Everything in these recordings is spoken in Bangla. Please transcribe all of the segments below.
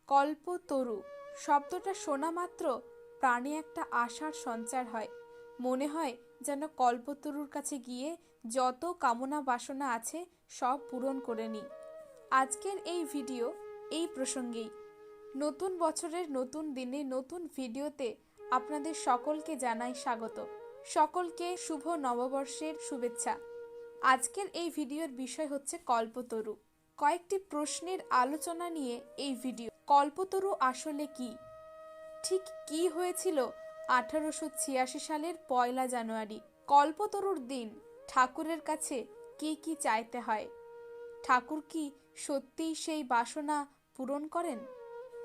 কল্পতরু শব্দটা শোনা মাত্র প্রাণে একটা আশার সঞ্চার হয়। মনে হয় যেন কল্পতরুর কাছে গিয়ে যত কামনা বাসনা আছে সব পূরণ করে নিই। আজকের এই ভিডিও এই প্রসঙ্গেই। নতুন বছরের নতুন দিনে নতুন ভিডিওতে আপনাদের সকলকে জানাই স্বাগত। সকলকে শুভ নববর্ষের শুভেচ্ছা। আজকের এই ভিডিওর বিষয় হচ্ছে কল্পতরু। কয়েকটি প্রশ্নের আলোচনা নিয়ে এই ভিডিও। কল্পতরু আসলে কি? ঠিক কি হয়েছিল 1886 সালের 1 জানুয়ারি? কল্পতরুর দিন ঠাকুরের কাছে কি কি চাইতে হয়? ঠাকুর কি সত্যিই সেই বাসনা পূরণ করেন?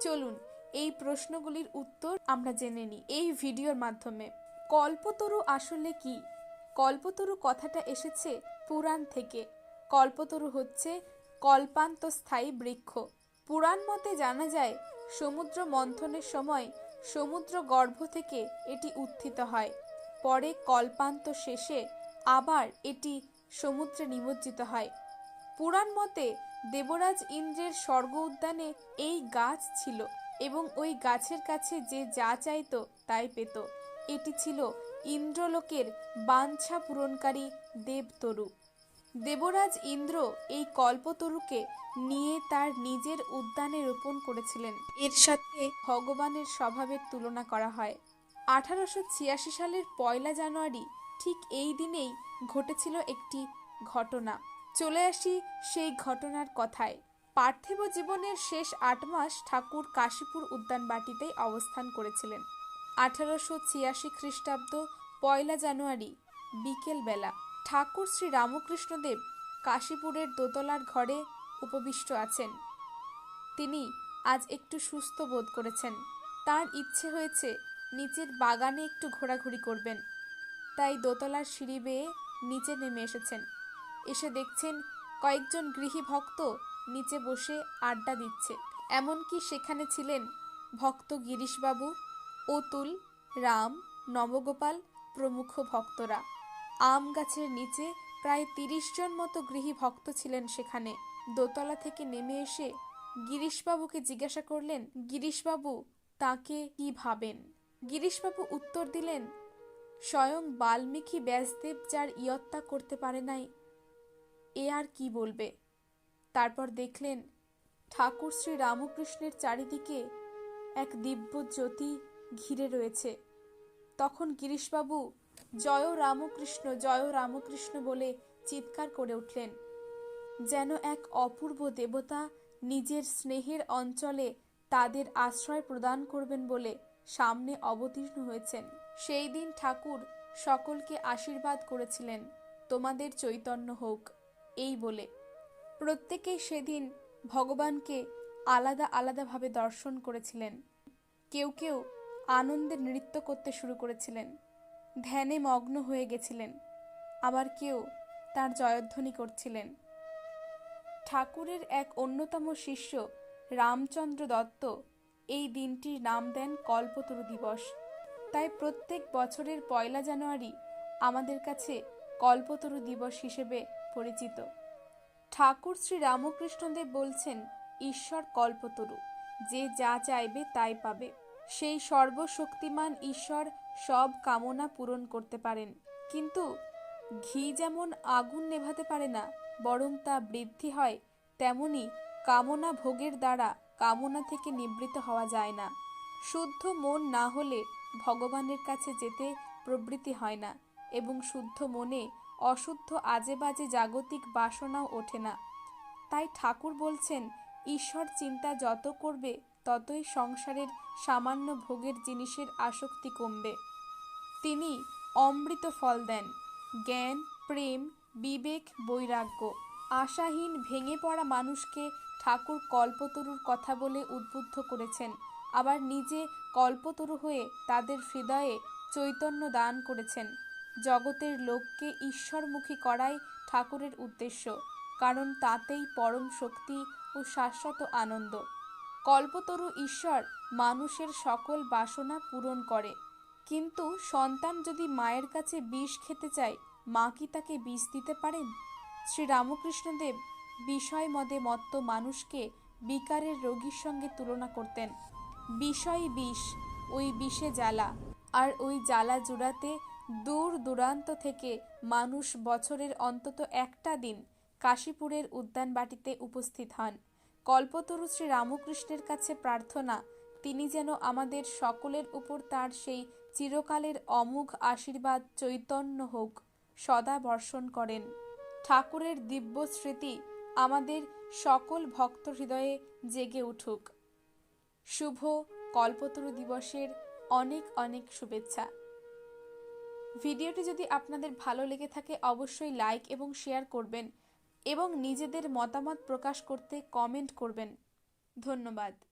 চলুন এই প্রশ্নগুলির উত্তর আমরা জেনে নিই এই ভিডিওর মাধ্যমে। কল্পতরু আসলে কি? কল্পতরু কথাটা এসেছে পুরাণ থেকে। কল্পতরু হচ্ছে কল্পান্তস্থায়ী বৃক্ষ। পুরাণ মতে জানা যায় সমুদ্র মন্থনের সময় সমুদ্র গর্ভ থেকে এটি উত্থিত হয়। পরে কল্পান্ত শেষে আবার এটি সমুদ্রে নিমজ্জিত হয়। পুরাণ মতে দেবরাজ ইন্দ্রের স্বর্গ উদ্যানে এই গাছ ছিল এবং ওই গাছের কাছে যে যা চাইতো তাই পেত। এটি ছিল ইন্দ্রলোকের বাঞ্ছা পূরণকারী দেবতরু। দেবরাজ ইন্দ্র এই কল্পতরুকে নিয়ে তার নিজের উদ্যানে রোপণ করেছিলেন। এর সাথে ভগবানের স্বভাবের তুলনা করা হয়। 1886 সালের 1 জানুয়ারি ঠিক এই দিনেই ঘটেছিল একটি ঘটনা। চলে আসি সেই ঘটনার কথায়। পার্থিব জীবনের শেষ 8 মাস ঠাকুর কাশীপুর উদ্যানবাটিতেই অবস্থান করেছিলেন। 1886 খ্রিস্টাব্দ 1 জানুয়ারি বিকেল বেলা ঠাকুর শ্রী রামকৃষ্ণদেব কাশীপুরের দোতলার ঘরে উপবিষ্ট আছেন। তিনি আজ একটু সুস্থ বোধ করেছেন। তার ইচ্ছে হয়েছে নিচের বাগানে একটু ঘোরাঘুরি করবেন। তাই দোতলার সিঁড়ি বেয়ে নিচে নেমে এসেছেন। এসে দেখছেন কয়েকজন গৃহী ভক্ত নিচে বসে আড্ডা দিচ্ছে। এমনকি সেখানে ছিলেন ভক্ত গিরিশবাবু, অতুল, রাম, নবগোপাল প্রমুখ ভক্তরা। আম গাছের নিচে প্রায় 30 জন মতো গৃহী ভক্ত ছিলেন সেখানে। দোতলা থেকে নেমে এসে গিরিশবাবুকে জিজ্ঞাসা করলেন, গিরিশবাবু তাকে কি ভাবেন? গিরিশবাবু উত্তর দিলেন, স্বয়ং বাল্মীকি ব্যাসদেব যার ইয়ত্তা করতে পারে নাই, এ আর কি বলবে? তারপর দেখলেন ঠাকুর শ্রী রামকৃষ্ণের চারিদিকে এক দিব্য জ্যোতি ঘিরে রয়েছে। তখন গিরিশবাবু জয় রামকৃষ্ণ বলে চিৎকার করে উঠলেন, যেন এক অপূর্ব দেবতা নিজের স্নেহের অঞ্চলে তাদের আশ্রয় প্রদান করবেন বলে সামনে অবতীর্ণ হয়েছেন। সেই দিন ঠাকুর সকলকে আশীর্বাদ করেছিলেন, তোমাদের চৈতন্য হোক, এই বলে। প্রত্যেকেই সেদিন ভগবানকে আলাদা আলাদাভাবে দর্শন করেছিলেন। কেউ কেউ আনন্দে নৃত্য করতে শুরু করেছিলেন, ধ্যানে মগ্ন হয়ে গেছিলেন, আবার কেউ তার জয়ধ্বনি করছিলেন। ঠাকুরের এক অন্যতম শিষ্য রামচন্দ্র দত্ত এই দিনটির নাম দেন কল্পতরু দিবস। তাই প্রত্যেক বছরের 1 জানুয়ারি আমাদের কাছে কল্পতরু দিবস হিসেবে পরিচিত। ঠাকুর শ্রী রামকৃষ্ণদেব বলছেন, ঈশ্বর কল্পতরু, যে যা চাইবে তাই পাবে। সেই সর্বশক্তিমান ঈশ্বর সব কামনা পূরণ করতে পারেন, কিন্তু ঘি যেমন আগুন নেভাতে পারে না, বরং তা বৃদ্ধি হয়, তেমনি কামনা ভোগের দ্বারা কামনা থেকে নিবৃত্ত হওয়া যায় না। শুদ্ধ মন না হলে ভগবানের কাছে যেতে প্রবৃত্তি হয় না, এবং শুদ্ধ মনে অশুদ্ধ আজে বাজে জাগতিক বাসনাও ওঠে না। তাই ঠাকুর বলছেন, ঈশ্বর চিন্তা যত করবে ততই সংসারের সামান্য ভোগের জিনিসের আসক্তি কমবে। তিনি অমৃত ফল দেন, জ্ঞান, প্রেম, বিবেক, বৈরাগ্য। আশাহীন ভেঙে পড়া মানুষকে ঠাকুর কল্পতরুর কথা বলে উদ্বুদ্ধ করেছেন, আবার নিজে কল্পতরু হয়ে তাদের হৃদয়ে চৈতন্য দান করেছেন। জগতের লোককে ঈশ্বরমুখী করাই ঠাকুরের উদ্দেশ্য, কারণ তাতেই পরম শক্তি ও শাশ্বত আনন্দ। কল্পতরু ঈশ্বর মানুষের সকল বাসনা পূরণ করে, কিন্তু সন্তান যদি মায়ের কাছে বিষ খেতে চায়, মা কি তাকে বিষ দিতে পারেন? শ্রী রামকৃষ্ণদেব বিষয় মদে মত্ত মানুষকে বিকারের রোগীর সঙ্গে তুলনা করতেন। বিষই বিষ, ওই বিষে জ্বালা, আর ওই জ্বালা জুড়াতে দূর দূরান্ত থেকে মানুষ বছরের অন্তত একটা দিন কাশীপুরের উদ্যানবাটিতে উপস্থিত হন। কল্পতরু শ্রী রামকৃষ্ণের কাছে প্রার্থনা, তিনি যেন আমাদের সকলের উপর তার সেই চিরকালের অমোঘ আশীর্বাদ চৈতন্য হোক, সদা বর্ষণ করেন। ঠাকুরের দিব্য স্মৃতি আমাদের সকল ভক্ত হৃদয়ে জেগে উঠুক। শুভ কল্পতরু দিবসের অনেক অনেক শুভেচ্ছা। ভিডিওটি যদি আপনাদের ভালো লেগে থাকে অবশ্যই লাইক এবং শেয়ার করবেন এবং নিজেদের মতামত প্রকাশ করতে কমেন্ট করবেন। ধন্যবাদ।